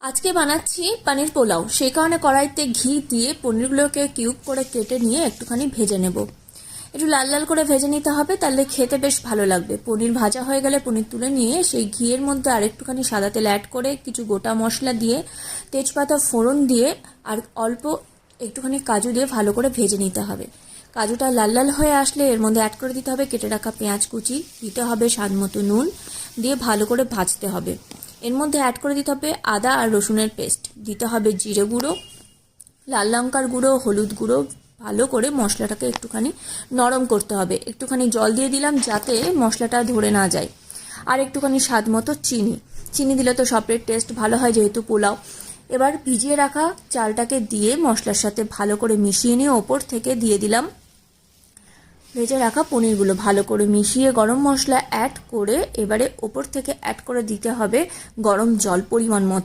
আজকে বানাচ্ছি পনির পোলাও। সেই কারণে কড়াইতে ঘি দিয়ে পনিরগুলোকে কিউব করে কেটে নিয়ে একটুখানি ভেজে নেব। একটু লাল লাল করে ভেজে নিতে হবে, তাহলে খেতে বেশ ভালো লাগবে। পনির ভাজা হয়ে গেলে পনির তুলে নিয়ে সেই ঘিয়ের মধ্যে আরেকটুখানি সাদা তেল অ্যাড করে কিছু গোটা মশলা দিয়ে তেজপাতা ফোড়ন দিয়ে আর অল্প একটুখানি কাজু দিয়ে ভালো করে ভেজে নিতে হবে। কাজুটা লাল লাল হয়ে আসলে এর মধ্যে অ্যাড করে দিতে হবে কেটে রাখা পেঁয়াজ কুচি, দিতে হবে স্বাদ মতো নুন, দিয়ে ভালো করে ভাজতে হবে। এর মধ্যে অ্যাড করে দিতে হবে আদা আর রসুনের পেস্ট, দিতে হবে জিরে গুঁড়ো, লাল লঙ্কার গুঁড়ো, হলুদ গুঁড়ো। ভালো করে মশলাটাকে একটুখানি নরম করতে হবে। একটুখানি জল দিয়ে দিলাম যাতে মশলাটা ধরে না যায়। আর একটুখানি স্বাদ মতো চিনি দিলে তো সবের টেস্ট ভালো হয় যেহেতু পোলাও। এবার ভিজিয়ে রাখা চালটাকে দিয়ে মশলার সাথে ভালো করে মিশিয়ে নিয়ে ওপর থেকে দিয়ে দিলাম ভেজে রাখা পনিরগুলো। ভালো করে মিশিয়ে গরম মশলা অ্যাড করে এবারে ওপর থেকে অ্যাড করে দিতে হবে গরম জল পরিমাণ মতো।